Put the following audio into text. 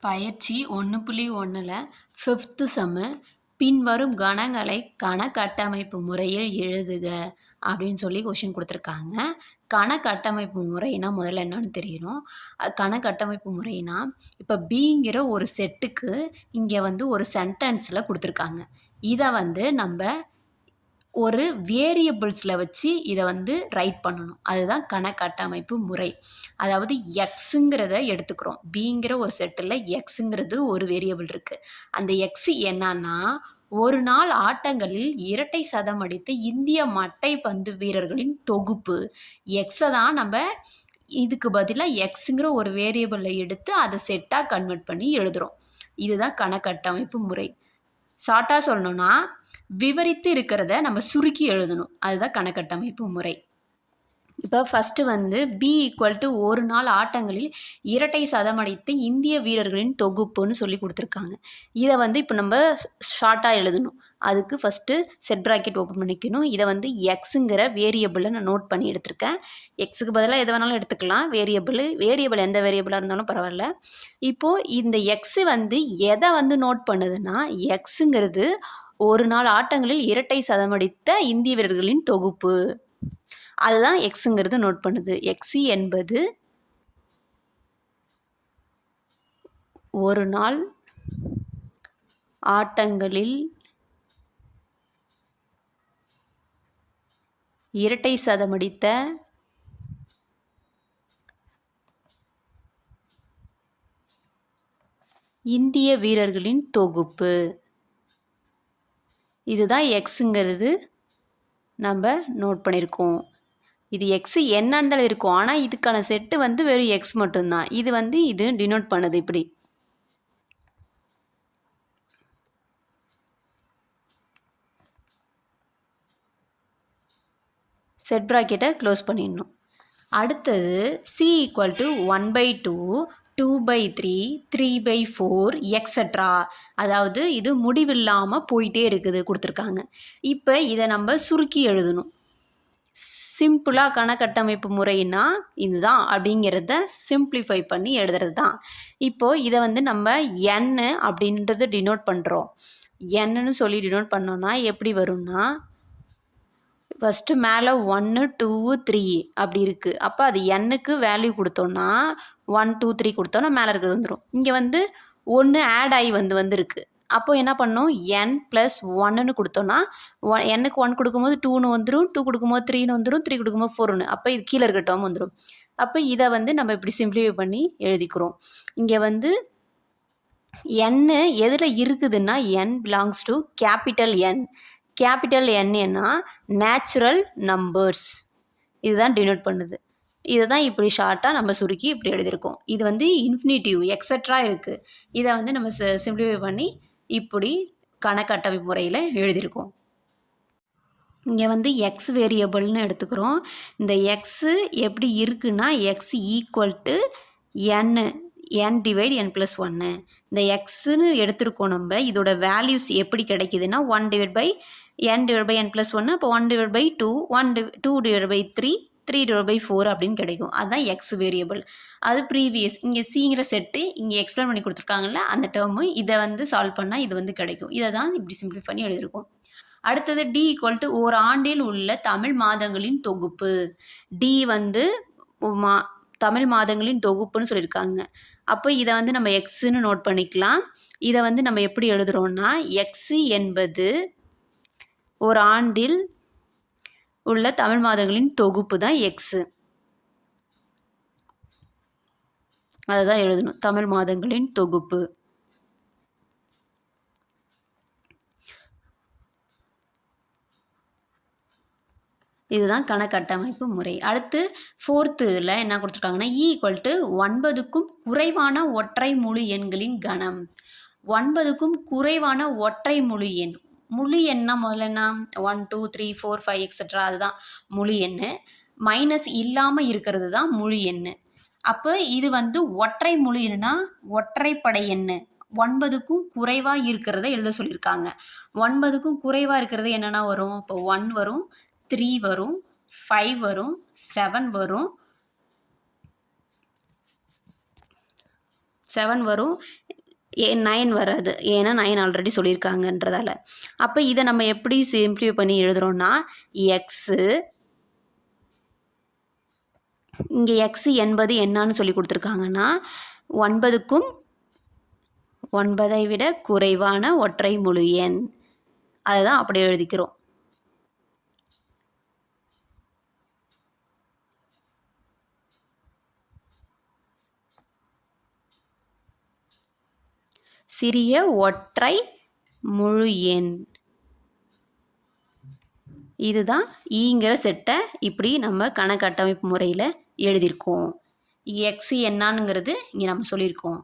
பயிற்சி 1.1ல் 5th சம்மு பின்வரும் கணங்களை கணக்கட்டமைப்பு முறையில் எழுதுக அப்படின்னு சொல்லி கொஷின் கொடுத்துருக்காங்க. கணக்கட்டமைப்பு முறைனா முதல்ல என்னன்னு தெரியணும். கணக்கட்டமைப்பு முறைனா இப்போ பிங்கிற ஒரு செட்டுக்கு இங்கே ஒரு சென்டென்ஸில் கொடுத்துருக்காங்க. இதை நம்ம ஒரு வேரியபிள்ஸில் வச்சு இதை ரைட் பண்ணணும். அதுதான் கணக்கட்டமைப்பு முறை. அதாவது எக்ஸுங்கிறத எடுத்துக்கிறோம். பிங்கிற ஒரு செட்டில் எக்ஸுங்கிறது ஒரு வேரியபிள் இருக்குது. அந்த எக்ஸ் என்னன்னா, ஒரு நாள் ஆட்டங்களில் இரட்டை சதம் அடித்த இந்திய மட்டைப்பந்து வீரர்களின் தொகுப்பு. எக்ஸை தான் நம்ம இதுக்கு பதிலாக எக்ஸுங்கிற ஒரு வேரியபிளை எடுத்து அதை செட்டாக கன்வெர்ட் பண்ணி எழுதுகிறோம். இதுதான் கணக்கட்டமைப்பு முறை. ஷார்ட்டாக சொல்லணும்னா விவரித்து இருக்கிறத நம்ம சுருக்கி எழுதணும். அதுதான் கணக்கட்டமைப்பு முறை. இப்போ ஃபஸ்ட்டு பி ஈக்குவல் டு ஒரு நாள் ஆட்டங்களில் இரட்டை சதம் அடித்த இந்திய வீரர்களின் தொகுப்புன்னு சொல்லி கொடுத்துருக்காங்க. இதை இப்போ நம்ம ஷார்ட்டாக எழுதணும். அதுக்கு ஃபஸ்ட்டு செட் ப்ராக்கெட் ஓப்பன் பண்ணிக்கணும். இதை எக்ஸுங்கிற வேரியபிளை நான் நோட் பண்ணி எடுத்திருக்கேன். எக்ஸுக்கு பதிலாக எதை வேணாலும் எடுத்துக்கலாம். வேரியபிள் எந்த வேரியபிளாக இருந்தாலும் பரவாயில்ல. இப்போது இந்த எக்ஸு எதை நோட் பண்ணுதுன்னா, எக்ஸுங்கிறது ஒரு நாள் ஆட்டங்களில் இரட்டை சதமடித்த இந்திய வீரர்களின் தொகுப்பு. அதுதான் எக்ஸுங்கிறது நோட் பண்ணுது. எக்ஸி என்பது ஒரு நாள் ஆட்டங்களில் இரட்டை சதமடித்த இந்திய வீரர்களின் தொகுப்பு. இதுதான் எக்ஸுங்கிறது நம்ம நோட் பண்ணியிருக்கோம். இது எக்ஸு என்னன்னு இருக்கும். ஆனால் இதுக்கான செட்டு வெறும் எக்ஸ் மட்டும்தான். இது டினோட் பண்ணுது இப்படி. செட் ப்ராக்கெட்டை க்ளோஸ் பண்ணிடணும். அடுத்தது சி ஈக்குவல் டு 1/2 2/3 3/4 எக்ஸட்ரா. அதாவது இது முடிவில்லாமல் போயிட்டே இருக்குது கொடுத்துருக்காங்க. இப்போ இதை நம்ம சுருக்கி எழுதணும். சிம்பிளாக கணக்கட்டமைப்பு முறைன்னா இதுதான் அப்படிங்கிறத சிம்பிளிஃபை பண்ணி எழுதுறது தான். இப்போது இதை நம்ம என் அப்படின்றது டினோட் பண்ணுறோம். என்னன்னு சொல்லி டினோட் பண்ணோன்னா எப்படி வரும்னா, ஃபஸ்ட்டு மேலே 1 2 3 அப்படி இருக்குது. அப்போ அது எண்ணுக்கு வேல்யூ கொடுத்தோன்னா 1 2 3 கொடுத்தோன்னா மேலே இருக்கிறது வந்துடும். இங்கே 1 ஆட் ஆகி வந்துருக்கு. அப்போது என்ன பண்ணணும், n + 1ன்னு கொடுத்தோன்னா எண்ணுக்கு 1 கொடுக்கும்போது 2ன்னு வந்துடும், 2 கொடுக்கும்போது 3ன்னு வந்துடும், 3 கொடுக்கும்போது 4ன்னு. அப்போ இது கீழே இருக்க டேர்ம் வந்துடும். அப்போ இதை நம்ம இப்படி சிம்பிளிஃபை பண்ணி எழுதிக்கிறோம். இங்கே n எதில் இருக்குதுன்னா n belongs to capital N. Capital N என்ன, நேச்சுரல் நம்பர்ஸ். இதுதான் டினோட் பண்ணுது. இதை தான் இப்படி ஷார்ட்டாக நம்ம சுருக்கி இப்படி எழுதியிருக்கோம். இது இன்ஃபினிட்டிவ் எக்ஸட்ரா இருக்குது. இதை நம்ம சிம்பிளிஃபை பண்ணி இப்படி கணக்கட்டமைப்பு முறையில் எழுதியிருக்கோம். இங்கே எக்ஸ் வேரியபிள்னு எடுத்துக்கிறோம். இந்த எக்ஸு எப்படி இருக்குன்னா, X equal to n divide n+1. இந்த எக்ஸுன்னு எடுத்துருக்கோம் நம்ம. இதோட வேல்யூஸ் எப்படி கிடைக்குதுன்னா 1 டிவைட் பை n/n+1. அப்போ 1/2 1/2/3 3/4 அப்படின்னு கிடைக்கும். அதுதான் எக்ஸ் வேரியபிள். அது ப்ரீவியஸ் இங்கே சிங்கிற செட்டு இங்கே எக்ஸ்பிளைன் பண்ணி கொடுத்துருக்காங்கல்ல அந்த டேர்மு. இதை சால்வ் பண்ணால் இது கிடைக்கும். இதை தான் இப்படி சிம்பிளை பண்ணி எழுதியிருக்கோம். அடுத்தது டி ஈக்குவல் டு ஒரு ஆண்டில் உள்ள தமிழ் மாதங்களின் தொகுப்பு. டி தமிழ் மாதங்களின் தொகுப்புன்னு சொல்லியிருக்காங்க. அப்போ இதை நம்ம எக்ஸுன்னு நோட் பண்ணிக்கலாம். இதை நம்ம எப்படி எழுதுகிறோன்னா, எக்ஸு என்பது ஒரு ஆண்டில் உள்ள தமிழ் மாதங்களின் தொகுப்பு தான் எக்ஸு. அதை தான் எழுதணும், தமிழ் மாதங்களின் தொகுப்பு. இதுதான் கணக்கட்டமைப்பு முறை. அடுத்து 4th என்ன கொடுத்துருக்காங்கன்னா, ஈக்குவல் டு 9க்கும் குறைவான ஒற்றை முழு எண்களின் கணம். 9க்கும் குறைவான ஒற்றை முழு எண். முழு எண்ணா முதல்ல என்ன, 1 2 3 4 5 எக்ஸட்ரா, அதுதான் முழு எண். மைனஸ் இல்லாமல் இருக்கிறது தான் முழு எண். அப்போ இது ஒற்றை முழு எண்ணுனா ஒற்றைப்படை எண். 9க்கும் குறைவாக இருக்கிறத எழுத சொல்லியிருக்காங்க. 9க்கும் குறைவாக இருக்கிறது என்னென்னா வரும், இப்போ 1 வரும், 3 வரும், 5 வரும், 7 வரும், 7 வரும், 9 வராது. ஏன்னா 9 ஆல்ரெடி சொல்லியிருக்காங்கன்றதால. அப்போ இதை நம்ம எப்படி சிம்ப்ளிஃபை பண்ணி எழுதுகிறோன்னா, எக்ஸு இங்கே எக்ஸ் என்பது என்னான்னு சொல்லி கொடுத்துருக்காங்கன்னா 9க்கும் 9ஐ விட குறைவான ஒற்றை முழு எண். அதை தான் அப்படி எழுதிக்கிறோம். சிறிய ஒற்றை முழு எண். இதுதான் ஈங்கிற செட்டை இப்படி நம்ம கணக்கட்டமைப்பு முறையில் எழுதியிருக்கோம். எக்ஸ் என்னானுங்கிறது இங்கே நம்ம சொல்லியிருக்கோம்.